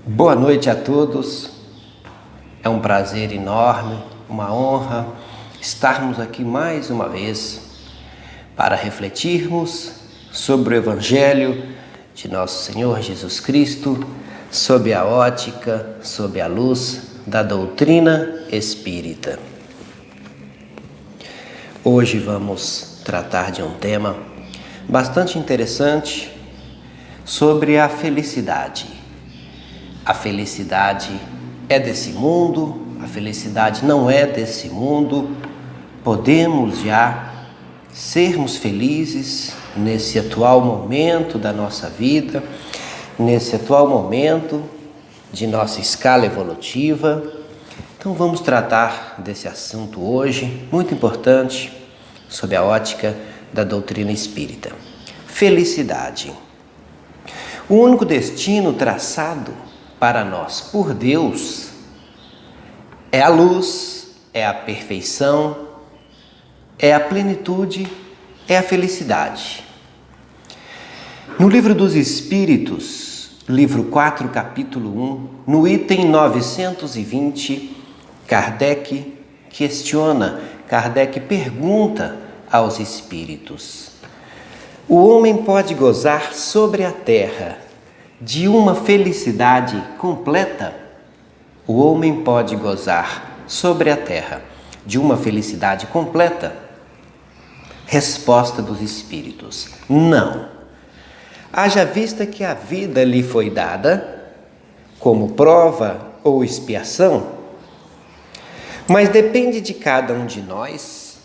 Boa noite a todos. É um prazer enorme, uma honra estarmos aqui mais uma vez para refletirmos sobre o Evangelho de nosso Senhor Jesus Cristo, sob a ótica, sob a luz da doutrina espírita. Hoje vamos tratar de um tema bastante interessante sobre a felicidade. A felicidade é desse mundo, a felicidade não é desse mundo. Podemos já sermos felizes nesse atual momento da nossa vida, nesse atual momento de nossa escala evolutiva. Então vamos tratar desse assunto hoje, muito importante, sob a ótica da doutrina espírita. Felicidade. O único destino traçado para nós por Deus é a luz, é a perfeição, é a plenitude, é a felicidade. No Livro dos Espíritos, livro 4, capítulo 1, no item 920, Kardec pergunta aos espíritos: o homem pode gozar sobre a terra de uma felicidade completa? O homem pode gozar sobre a terra de uma felicidade completa? Resposta dos espíritos: não. Haja vista que a vida lhe foi dada como prova ou expiação, mas depende de cada um de nós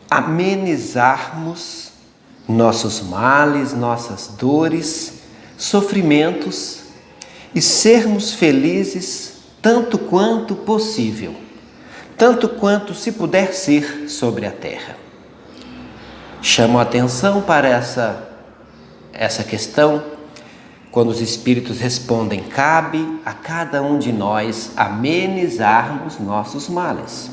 amenizarmos nossos males, nossas dores, sofrimentos e sermos felizes tanto quanto possível, tanto quanto se puder ser sobre a terra. Chamo a atenção para essa questão quando os espíritos respondem: cabe a cada um de nós amenizarmos nossos males.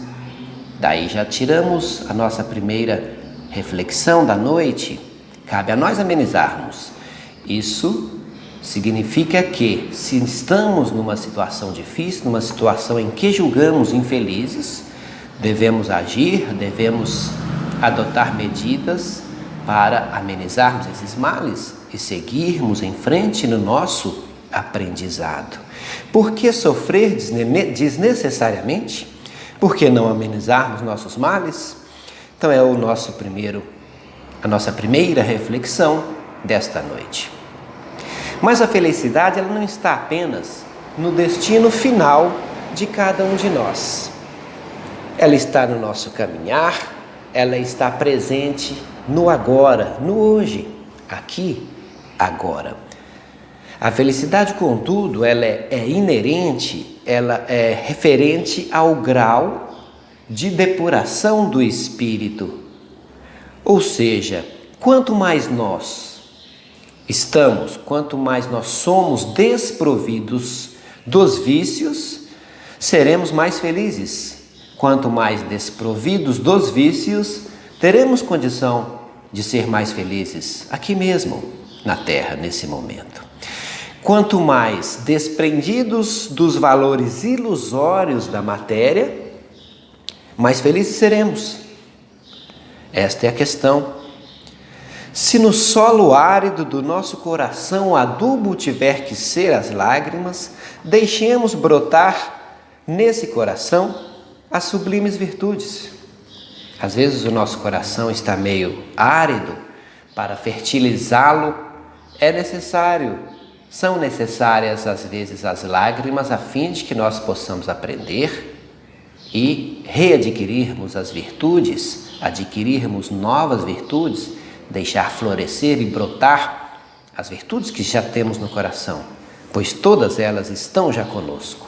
Daí já tiramos a nossa primeira reflexão da noite. Cabe a nós amenizarmos. Isso significa que, se estamos numa situação difícil, numa situação em que julgamos infelizes, devemos agir, devemos adotar medidas para amenizarmos esses males e seguirmos em frente no nosso aprendizado. Por que sofrer desnecessariamente? Por que não amenizarmos nossos males? Então é a nossa primeira reflexão desta noite. Mas a felicidade, ela não está apenas no destino final de cada um de nós. Ela está no nosso caminhar, ela está presente no agora, no hoje, aqui, agora. A felicidade, contudo, ela é inerente, ela é referente ao grau de depuração do espírito. Ou seja, quanto mais nós quanto mais nós somos desprovidos dos vícios, seremos mais felizes. Quanto mais desprovidos dos vícios, teremos condição de ser mais felizes aqui mesmo, na Terra, nesse momento. Quanto mais desprendidos dos valores ilusórios da matéria, mais felizes seremos. Esta é a questão. Se no solo árido do nosso coração o adubo tiver que ser as lágrimas, deixemos brotar nesse coração as sublimes virtudes. Às vezes o nosso coração está meio árido. Para fertilizá-lo são necessárias às vezes as lágrimas, a fim de que nós possamos aprender e readquirirmos as virtudes, adquirirmos novas virtudes, deixar florescer e brotar as virtudes que já temos no coração, pois todas elas estão já conosco.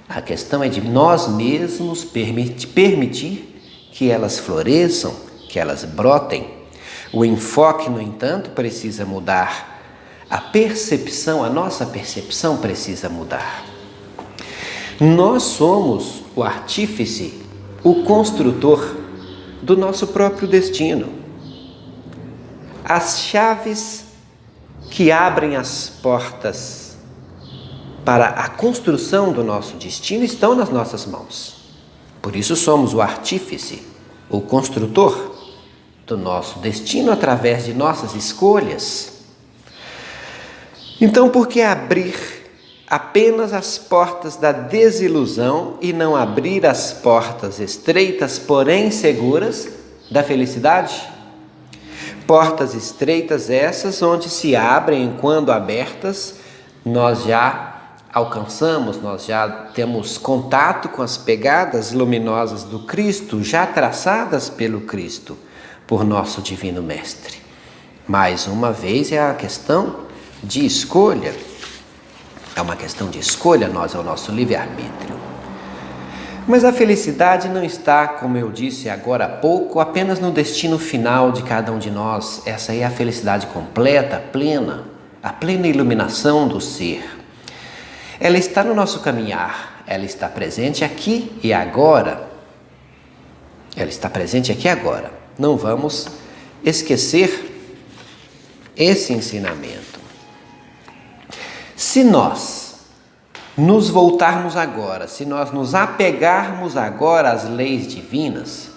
A questão é de nós mesmos permitir que elas floresçam, que elas brotem. O enfoque, no entanto, precisa mudar. A nossa percepção precisa mudar. Nós somos o artífice, o construtor do nosso próprio destino. As chaves que abrem as portas para a construção do nosso destino estão nas nossas mãos. Por isso somos o artífice, o construtor do nosso destino através de nossas escolhas. Então, por que abrir apenas as portas da desilusão e não abrir as portas estreitas, porém seguras, da felicidade? Portas estreitas essas, onde se abrem, quando abertas, nós já alcançamos, nós já temos contato com as pegadas luminosas do Cristo, já traçadas pelo Cristo, por nosso Divino Mestre. Mais uma vez é a questão de escolha. É uma questão de escolha, é o nosso livre-arbítrio. Mas a felicidade não está, como eu disse agora há pouco, apenas no destino final de cada um de nós. Essa é a felicidade completa, plena, a plena iluminação do ser. Ela está no nosso caminhar, ela está presente aqui e agora. Ela está presente aqui e agora. Não vamos esquecer esse ensinamento. Se nós nos voltarmos agora, se nós nos apegarmos agora às leis divinas,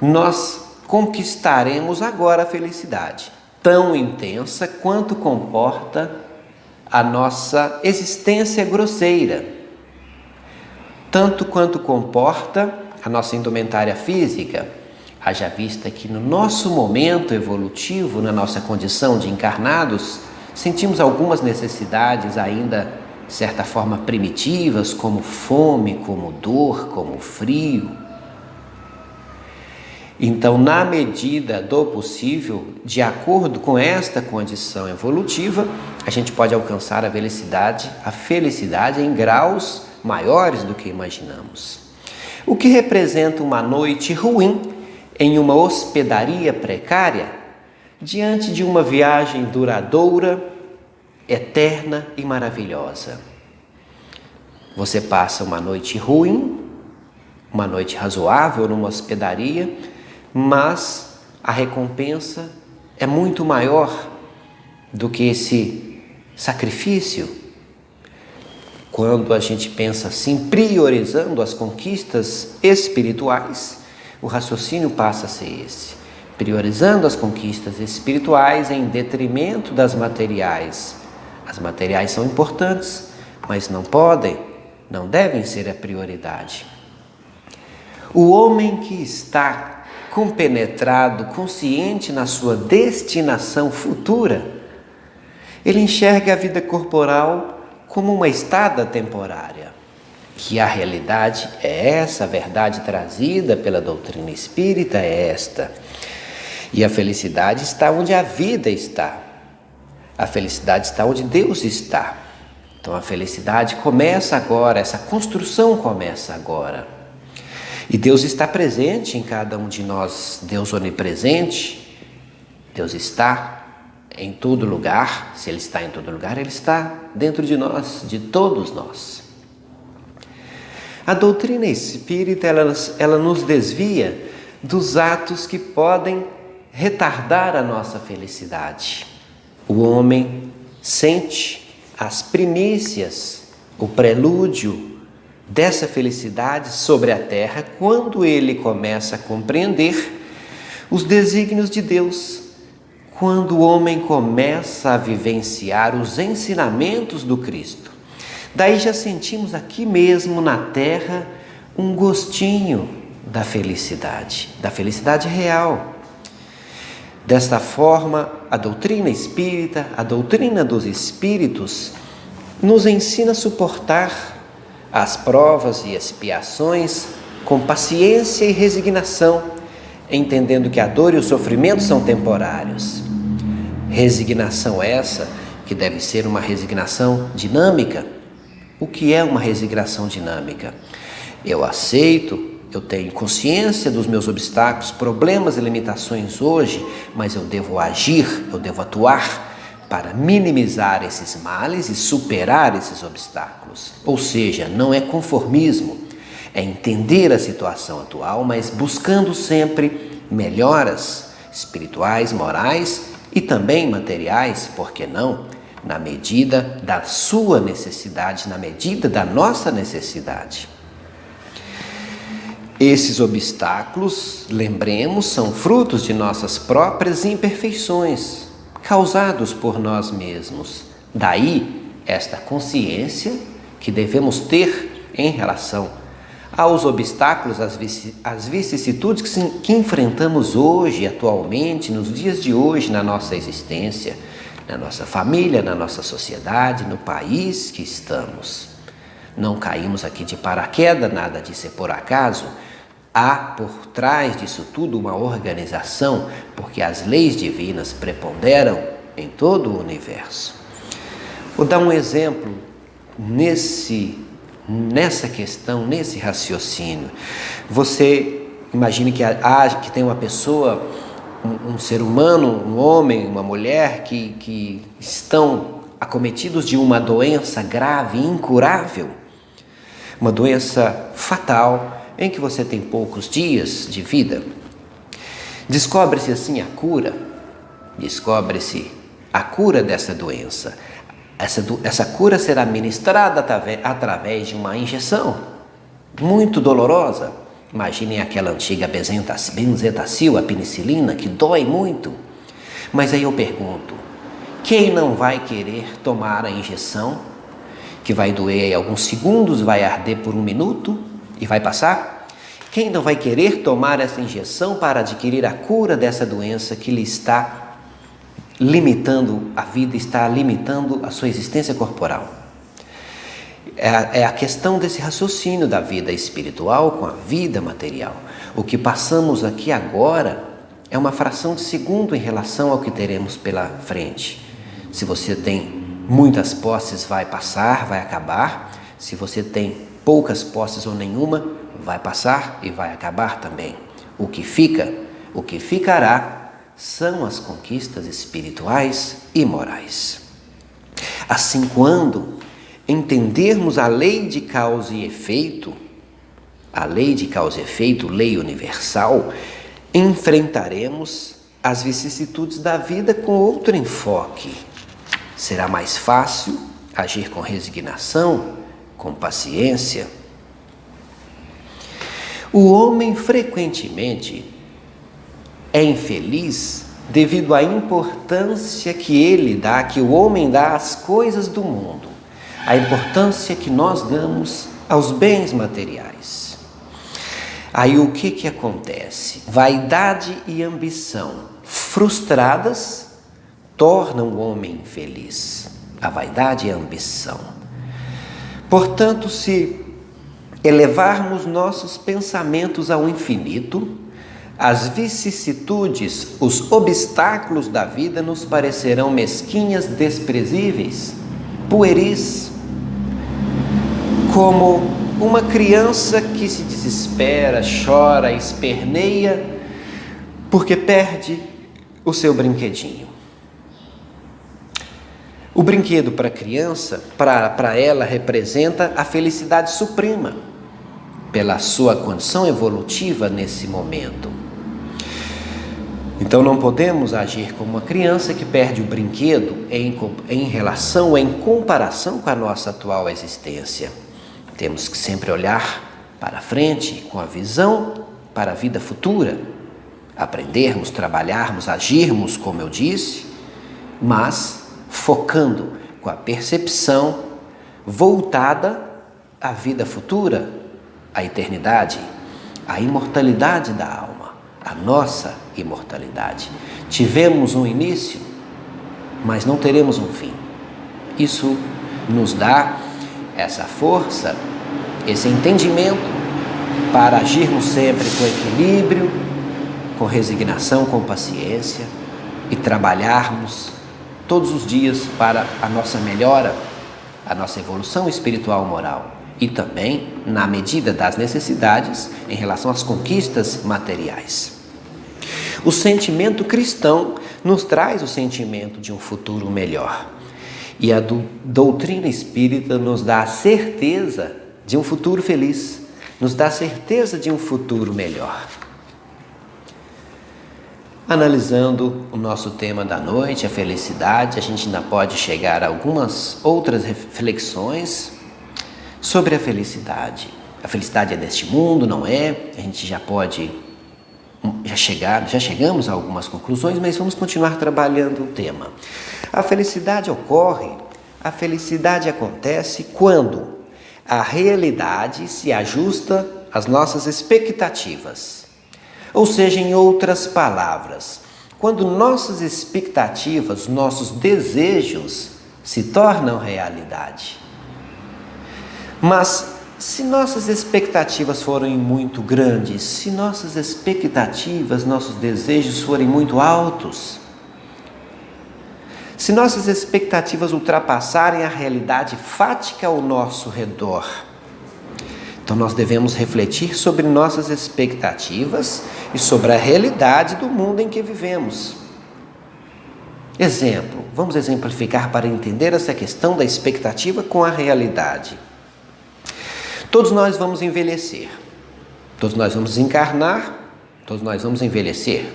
nós conquistaremos agora a felicidade, tão intensa quanto comporta a nossa existência grosseira, tanto quanto comporta a nossa indumentária física. Haja vista que no nosso momento evolutivo, na nossa condição de encarnados, sentimos algumas necessidades ainda, de certa forma, primitivas, como fome, como dor, como frio. Então, na medida do possível, de acordo com esta condição evolutiva, a gente pode alcançar a felicidade em graus maiores do que imaginamos. O que representa uma noite ruim em uma hospedaria precária, diante de uma viagem duradoura, eterna e maravilhosa. Você passa uma noite ruim, uma noite razoável numa hospedaria, mas a recompensa é muito maior do que esse sacrifício. Quando a gente pensa assim, priorizando as conquistas espirituais, o raciocínio passa a ser esse: priorizando as conquistas espirituais em detrimento das materiais. As materiais são importantes, mas não devem ser a prioridade. O homem que está compenetrado, consciente na sua destinação futura, ele enxerga a vida corporal como uma estada temporária. Que a realidade é essa, a verdade trazida pela doutrina espírita é esta. E a felicidade está onde a vida está. A felicidade está onde Deus está. Então a felicidade começa agora, essa construção começa agora. E Deus está presente em cada um de nós, Deus onipresente. Deus está em todo lugar. Se Ele está em todo lugar, Ele está dentro de nós, de todos nós. A doutrina espírita, ela nos desvia dos atos que podem retardar a nossa felicidade. O homem sente as primícias, o prelúdio dessa felicidade sobre a terra quando ele começa a compreender os desígnios de Deus, quando o homem começa a vivenciar os ensinamentos do Cristo. Daí já sentimos aqui mesmo na terra um gostinho da felicidade real. Desta forma, a doutrina espírita, a doutrina dos espíritos, nos ensina a suportar as provas e expiações com paciência e resignação, entendendo que a dor e o sofrimento são temporários. Resignação essa que deve ser uma resignação dinâmica. O que é uma resignação dinâmica? Eu aceito, eu tenho consciência dos meus obstáculos, problemas e limitações hoje, mas eu devo agir, eu devo atuar para minimizar esses males e superar esses obstáculos. Ou seja, não é conformismo, é entender a situação atual, mas buscando sempre melhoras espirituais, morais e também materiais, por que não? na medida da sua necessidade, na medida da nossa necessidade. Esses obstáculos, lembremos, são frutos de nossas próprias imperfeições, causados por nós mesmos. Daí, esta consciência que devemos ter em relação aos obstáculos, às vicissitudes que enfrentamos hoje, atualmente, nos dias de hoje, na nossa existência, na nossa família, na nossa sociedade, no país que estamos. Não caímos aqui de paraquedas, nada disso é por acaso. Há por trás disso tudo uma organização, porque as leis divinas preponderam em todo o universo. Vou dar um exemplo nessa questão, nesse raciocínio. Você imagine que tem uma pessoa, um ser humano, um homem, uma mulher que estão acometidos de uma doença grave, incurável, uma doença fatal, em que você tem poucos dias de vida. Descobre-se assim a cura, descobre-se a cura dessa doença. Essa cura será ministrada através de uma injeção muito dolorosa. Imaginem aquela antiga benzetacil, a penicilina, que dói muito. Mas aí eu pergunto, quem não vai querer tomar a injeção, que vai doer em alguns segundos, vai arder por 1 minuto e vai passar? Quem não vai querer tomar essa injeção para adquirir a cura dessa doença que lhe está limitando a vida, está limitando a sua existência corporal? É a questão desse raciocínio da vida espiritual com a vida material. O que passamos aqui agora é uma fração de segundo em relação ao que teremos pela frente. Se você tem muitas posses, vai passar, vai acabar. Se você tem poucas posses ou nenhuma, vai passar e vai acabar também. O que ficará são as conquistas espirituais e morais. Assim, quando entendermos a lei de causa e efeito, lei universal, enfrentaremos as vicissitudes da vida com outro enfoque. Será mais fácil agir com resignação, com paciência. O homem frequentemente é infeliz devido à importância que o homem dá às coisas do mundo, a importância que nós damos aos bens materiais. Aí o que acontece? Vaidade e ambição frustradas tornam o homem infeliz. A vaidade e a ambição. Portanto, se elevarmos nossos pensamentos ao infinito, as vicissitudes, os obstáculos da vida nos parecerão mesquinhas, desprezíveis, pueris, como uma criança que se desespera, chora, esperneia, porque perde o seu brinquedinho. O brinquedo para a criança, para ela, representa a felicidade suprema, pela sua condição evolutiva nesse momento. Então não podemos agir como uma criança que perde o brinquedo em comparação com a nossa atual existência. Temos que sempre olhar para frente com a visão para a vida futura, aprendermos, trabalharmos, agirmos, como eu disse, mas focando com a percepção voltada à vida futura, à eternidade, à imortalidade da alma, à nossa imortalidade. Tivemos um início, mas não teremos um fim. Isso nos dá essa força, esse entendimento para agirmos sempre com equilíbrio, com resignação, com paciência e trabalharmos todos os dias para a nossa melhora, a nossa evolução espiritual moral e também na medida das necessidades em relação às conquistas materiais. O sentimento cristão nos traz o sentimento de um futuro melhor. E a doutrina espírita nos dá a certeza de um futuro feliz, nos dá a certeza de um futuro melhor. Analisando o nosso tema da noite, a felicidade, a gente ainda pode chegar a algumas outras reflexões sobre a felicidade. A felicidade é deste mundo, não é? A gente já chegamos a algumas conclusões, mas vamos continuar trabalhando o tema. A felicidade acontece quando a realidade se ajusta às nossas expectativas. Ou seja, em outras palavras, quando nossas expectativas, nossos desejos se tornam realidade. Mas se nossas expectativas forem muito grandes, se nossas expectativas, nossos desejos forem muito altos, se nossas expectativas ultrapassarem a realidade fática ao nosso redor, então nós devemos refletir sobre nossas expectativas e sobre a realidade do mundo em que vivemos. Exemplo, vamos exemplificar para entender essa questão da expectativa com a realidade. Todos nós vamos envelhecer, todos nós vamos encarnar, todos nós vamos envelhecer.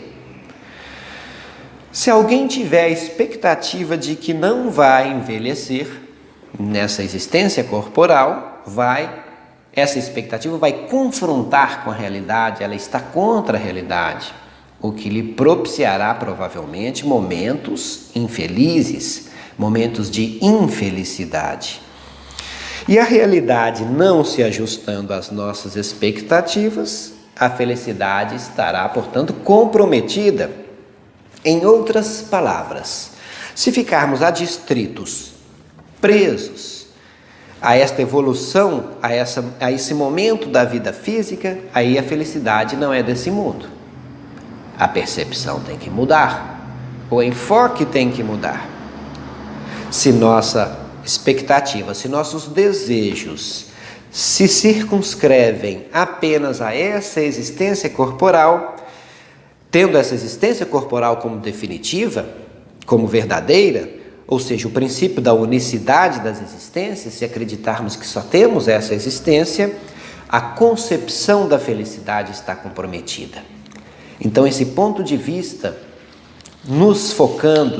Se alguém tiver a expectativa de que não vai envelhecer nessa existência corporal, essa expectativa vai confrontar com a realidade, ela está contra a realidade, o que lhe propiciará provavelmente momentos infelizes, momentos de infelicidade. E a realidade não se ajustando às nossas expectativas, a felicidade estará, portanto, comprometida. Em outras palavras, se ficarmos adstritos, presos a esta evolução, a esse momento da vida física, aí a felicidade não é desse mundo. A percepção tem que mudar, o enfoque tem que mudar. Se nossa expectativa, se nossos desejos se circunscrevem apenas a essa existência corporal, tendo essa existência corporal como definitiva, como verdadeira, ou seja, o princípio da unicidade das existências, se acreditarmos que só temos essa existência, a concepção da felicidade está comprometida. Então, esse ponto de vista, nos focando,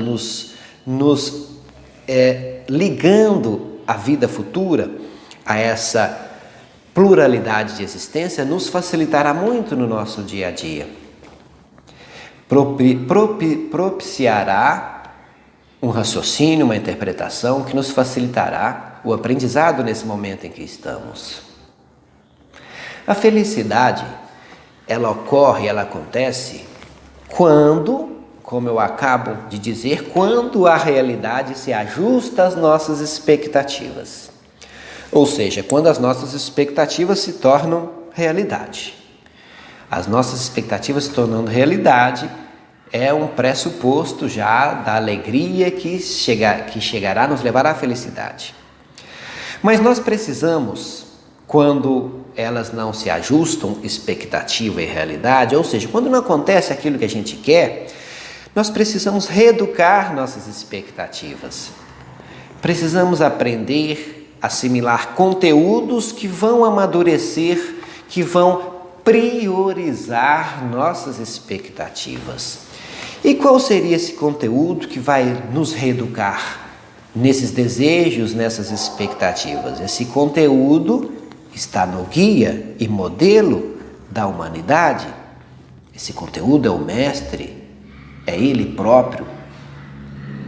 ligando a vida futura a essa pluralidade de existência, nos facilitará muito no nosso dia a dia. Propiciará um raciocínio, uma interpretação que nos facilitará o aprendizado nesse momento em que estamos. A felicidade, ela acontece quando, como eu acabo de dizer, quando a realidade se ajusta às nossas expectativas. Ou seja, quando as nossas expectativas se tornam realidade. As nossas expectativas se tornando realidade é um pressuposto já da alegria que chegará a nos levar à felicidade. Mas nós precisamos, quando elas não se ajustam, expectativa e realidade, ou seja, quando não acontece aquilo que a gente quer, nós precisamos reeducar nossas expectativas. Precisamos aprender a assimilar conteúdos que vão amadurecer, que vão priorizar nossas expectativas. E qual seria esse conteúdo que vai nos reeducar nesses desejos, nessas expectativas? Esse conteúdo está no guia e modelo da humanidade. Esse conteúdo é o Mestre, é Ele próprio,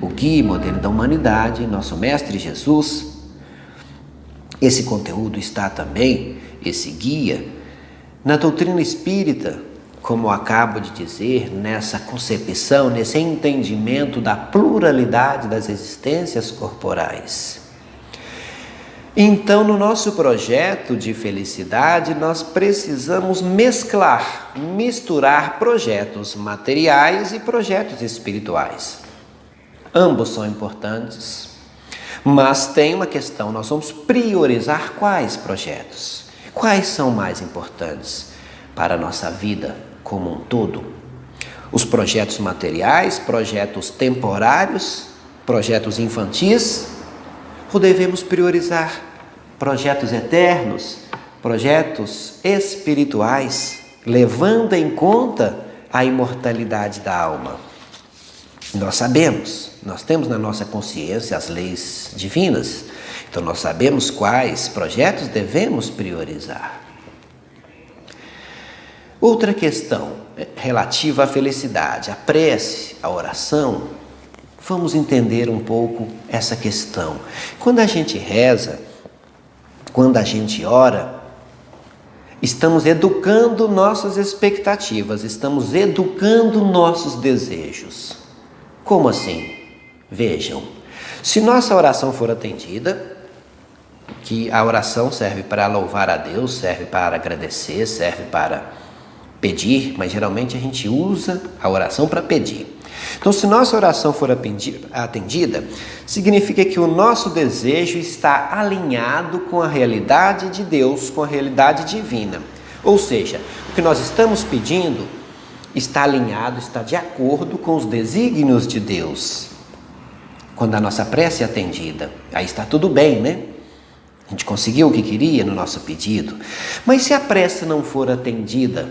o guia e modelo da humanidade, nosso Mestre Jesus. Esse conteúdo está também, esse guia, na doutrina espírita, como eu acabo de dizer, nessa concepção, nesse entendimento da pluralidade das existências corporais. Então, no nosso projeto de felicidade, nós precisamos misturar projetos materiais e projetos espirituais. Ambos são importantes, mas tem uma questão, nós vamos priorizar quais projetos? Quais são mais importantes para a nossa vida como um todo? Os projetos materiais, projetos temporários, projetos infantis, ou devemos priorizar projetos eternos, projetos espirituais, levando em conta a imortalidade da alma? Nós sabemos, nós temos na nossa consciência as leis divinas, então nós sabemos quais projetos devemos priorizar. Outra questão relativa à felicidade, a prece, a oração. Vamos entender um pouco essa questão. Quando a gente reza, quando a gente ora, estamos educando nossas expectativas, estamos educando nossos desejos. Como assim? Vejam, se nossa oração for atendida, que a oração serve para louvar a Deus, serve para agradecer, serve para pedir, mas geralmente a gente usa a oração para pedir. Então, se nossa oração for atendida, significa que o nosso desejo está alinhado com a realidade de Deus, com a realidade divina. Ou seja, o que nós estamos pedindo está alinhado, está de acordo com os desígnios de Deus. Quando a nossa prece é atendida, aí está tudo bem, né? A gente conseguiu o que queria no nosso pedido. Mas se a prece não for atendida,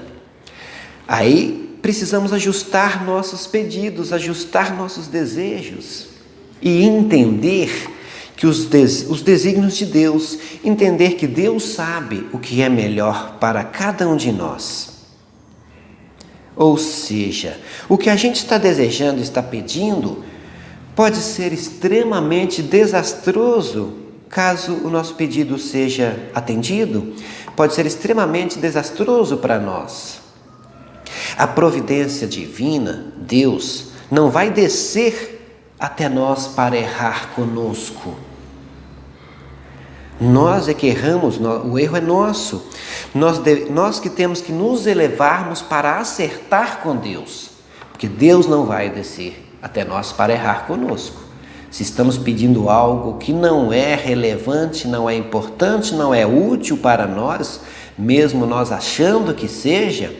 aí precisamos ajustar nossos pedidos, ajustar nossos desejos e entender que os desígnios de Deus, entender que Deus sabe o que é melhor para cada um de nós. Ou seja, o que a gente está desejando, está pedindo, pode ser extremamente desastroso caso o nosso pedido seja atendido, pode ser extremamente desastroso para nós. A providência divina, Deus, não vai descer até nós para errar conosco. Nós é que erramos, o erro é nosso. Nós que temos que nos elevarmos para acertar com Deus, porque Deus não vai descer até nós para errar conosco. Se estamos pedindo algo que não é relevante, não é importante, não é útil para nós, mesmo nós achando que seja,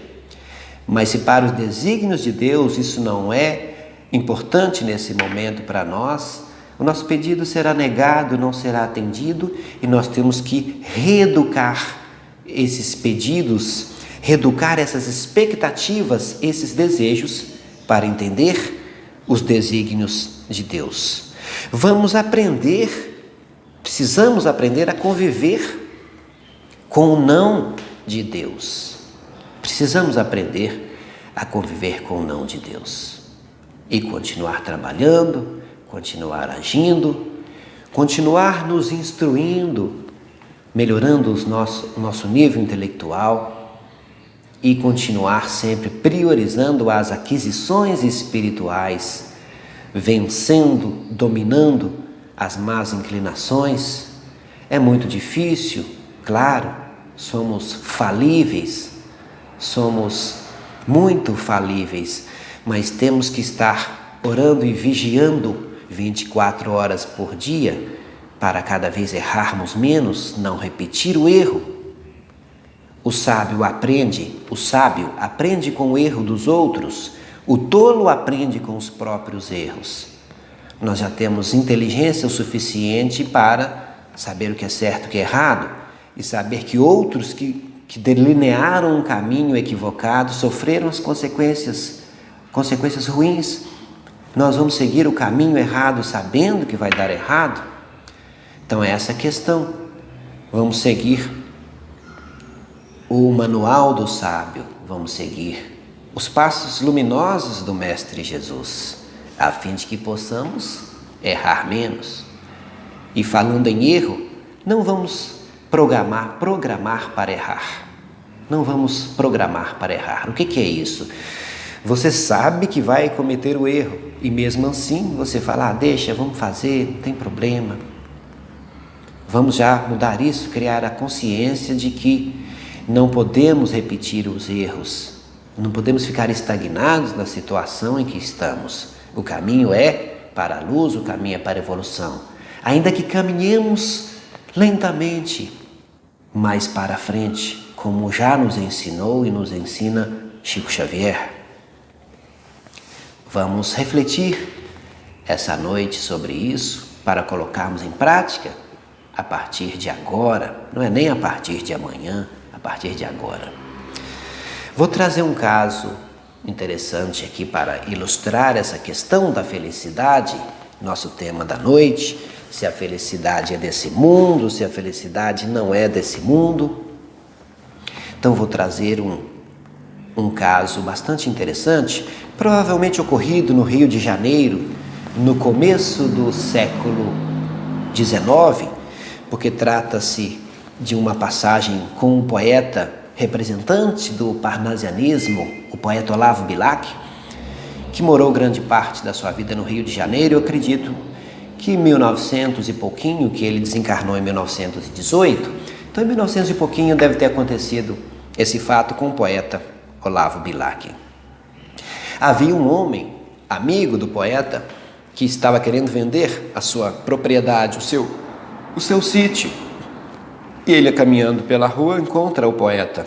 mas se para os desígnios de Deus isso não é importante nesse momento para nós, o nosso pedido será negado, não será atendido e nós temos que reeducar esses pedidos, reeducar essas expectativas, esses desejos para entender os desígnios de Deus. Precisamos aprender a conviver com o não de Deus. Precisamos aprender a conviver com o não de Deus e continuar trabalhando, continuar agindo, continuar nos instruindo, melhorando o nosso nível intelectual e continuar sempre priorizando as aquisições espirituais, vencendo, dominando as más inclinações. É muito difícil, claro, somos falíveis, somos muito falíveis, mas temos que estar orando e vigiando 24 horas por dia para cada vez errarmos menos, não repetir o erro. O sábio aprende com o erro dos outros, o tolo aprende com os próprios erros. Nós já temos inteligência o suficiente para saber o que é certo e o que é errado e saber que outros que delinearam um caminho equivocado sofreram as consequências ruins. Nós vamos seguir o caminho errado sabendo que vai dar errado? Então é essa a questão. Vamos seguir o manual do sábio, vamos seguir os passos luminosos do Mestre Jesus, a fim de que possamos errar menos. E falando em erro, não vamos programar para errar. Não vamos programar para errar. O que é isso? Você sabe que vai cometer o erro e mesmo assim você fala, deixa, vamos fazer, não tem problema. Vamos já mudar isso, criar a consciência de que não podemos repetir os erros, não podemos ficar estagnados na situação em que estamos. O caminho é para a luz, o caminho é para a evolução. Ainda que caminhemos lentamente, mais para frente, como já nos ensinou e nos ensina Chico Xavier. Vamos refletir essa noite sobre isso para colocarmos em prática a partir de agora, não é nem a partir de amanhã, a partir de agora. Vou trazer um caso interessante aqui para ilustrar essa questão da felicidade, nosso tema da noite, se a felicidade é desse mundo, se a felicidade não é desse mundo. Então vou trazer um caso bastante interessante, provavelmente ocorrido no Rio de Janeiro, no começo do século XIX, porque trata-se de uma passagem com um poeta representante do parnasianismo, o poeta Olavo Bilac, que morou grande parte da sua vida no Rio de Janeiro. Eu acredito que em 1900 e pouquinho, que ele desencarnou em 1918, então em 1900 e pouquinho deve ter acontecido esse fato com o poeta Olavo Bilac. Havia um homem, amigo do poeta, que estava querendo vender a sua propriedade, o seu sítio. E ele, caminhando pela rua, encontra o poeta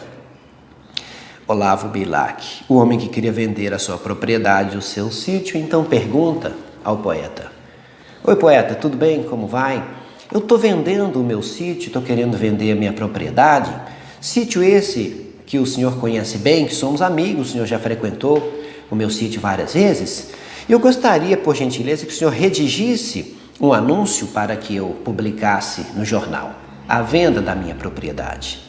Olavo Bilac, o homem que queria vender a sua propriedade, o seu sítio. Então pergunta ao poeta: oi, poeta, tudo bem? Como vai? Eu estou vendendo o meu sítio, estou querendo vender a minha propriedade. Sítio esse que o senhor conhece bem, que somos amigos, o senhor já frequentou o meu sítio várias vezes. Eu gostaria, por gentileza, que o senhor redigisse um anúncio para que eu publicasse no jornal a venda da minha propriedade.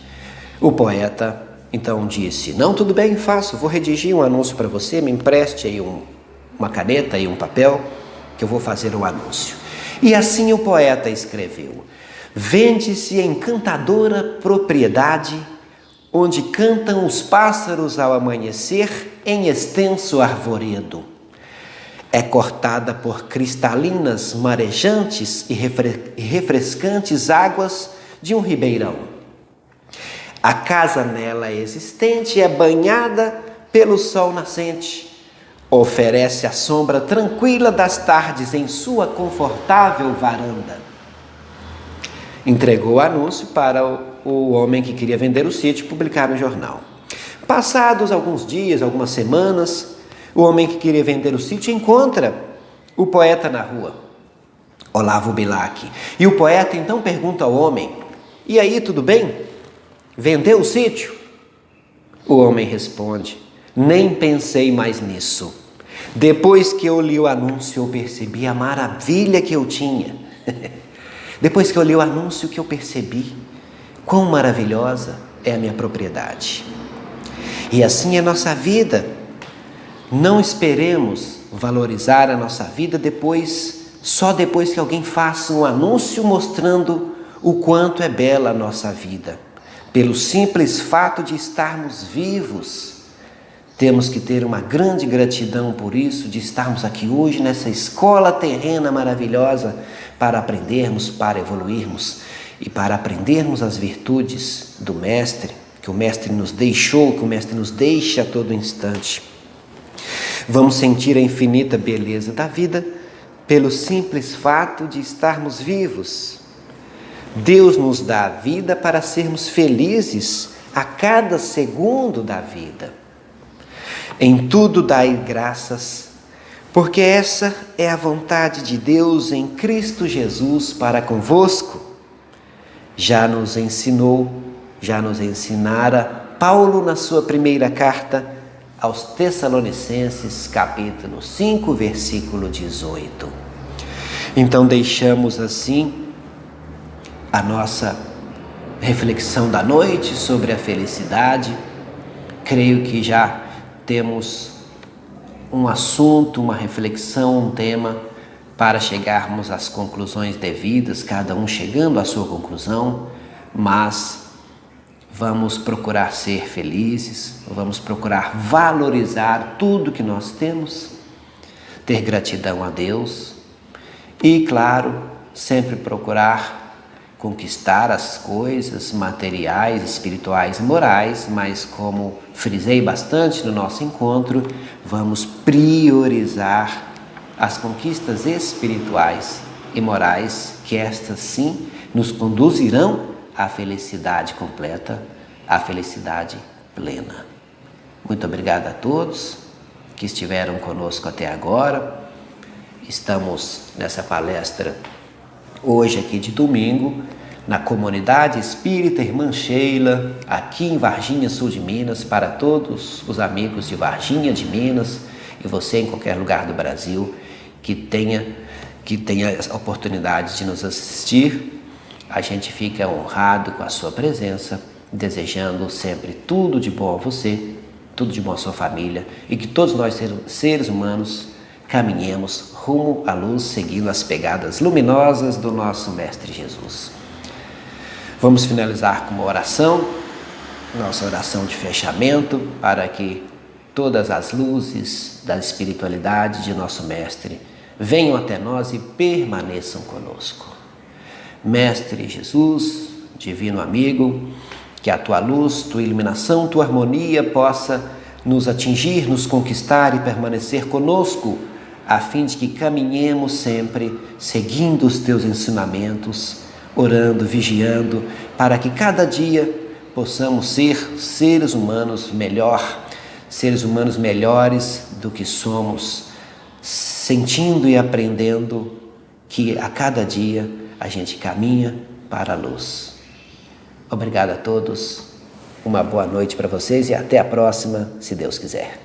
O poeta então disse: não, tudo bem, faço, vou redigir um anúncio para você, me empreste aí uma caneta e um papel, que eu vou fazer um anúncio. E assim o poeta escreveu: vende-se encantadora propriedade, onde cantam os pássaros ao amanhecer em extenso arvoredo. É cortada por cristalinas, marejantes e refrescantes águas de um ribeirão. A casa nela existente é banhada pelo sol nascente. Oferece a sombra tranquila das tardes em sua confortável varanda. Entregou o anúncio para o homem que queria vender o sítio publicar no jornal. Passados alguns dias, algumas semanas, o homem que queria vender o sítio encontra o poeta na rua, Olavo Bilac. E o poeta então pergunta ao homem: e aí, tudo bem? Vendeu o sítio? O homem responde: nem pensei mais nisso. Depois que eu li o anúncio, eu percebi a maravilha que eu tinha. Depois que eu li o anúncio, que eu percebi quão maravilhosa é a minha propriedade. E assim é a nossa vida. Não esperemos valorizar a nossa vida só depois que alguém faça um anúncio mostrando o quanto é bela a nossa vida. Pelo simples fato de estarmos vivos, temos que ter uma grande gratidão por isso, de estarmos aqui hoje nessa escola terrena maravilhosa para aprendermos, para evoluirmos e para aprendermos as virtudes do Mestre, que o Mestre nos deixou, que o Mestre nos deixa a todo instante. Vamos sentir a infinita beleza da vida pelo simples fato de estarmos vivos. Deus nos dá a vida para sermos felizes a cada segundo da vida. Em tudo dai graças, porque essa é a vontade de Deus em Cristo Jesus para convosco. Já nos ensinara Paulo na sua primeira carta aos Tessalonicenses, capítulo 5, versículo 18. Então deixamos assim a nossa reflexão da noite sobre a felicidade. Creio que já temos um assunto, uma reflexão, um tema para chegarmos às conclusões devidas, cada um chegando à sua conclusão, mas vamos procurar ser felizes, vamos procurar valorizar tudo que nós temos, ter gratidão a Deus e, claro, sempre procurar conquistar as coisas materiais, espirituais e morais, mas como frisei bastante no nosso encontro, vamos priorizar as conquistas espirituais e morais, que estas sim nos conduzirão à felicidade completa, à felicidade plena. Muito obrigado a todos que estiveram conosco até agora. Estamos nessa palestra hoje aqui de domingo, na comunidade espírita Irmã Sheila, aqui em Varginha, sul de Minas, para todos os amigos de Varginha, de Minas, e você em qualquer lugar do Brasil que tenha a oportunidade de nos assistir. A gente fica honrado com a sua presença, desejando sempre tudo de bom a você, tudo de bom à sua família, e que todos nós, seres humanos, caminhemos rumo à luz, seguindo as pegadas luminosas do nosso Mestre Jesus. Vamos finalizar com uma oração, nossa oração de fechamento, para que todas as luzes da espiritualidade de nosso Mestre venham até nós e permaneçam conosco. Mestre Jesus, divino amigo, que a tua luz, tua iluminação, tua harmonia possa nos atingir, nos conquistar e permanecer conosco, a fim de que caminhemos sempre seguindo os teus ensinamentos, orando, vigiando, para que cada dia possamos ser seres humanos melhores do que somos, sentindo e aprendendo que a cada dia a gente caminha para a luz. Obrigado a todos, uma boa noite para vocês e até a próxima, se Deus quiser.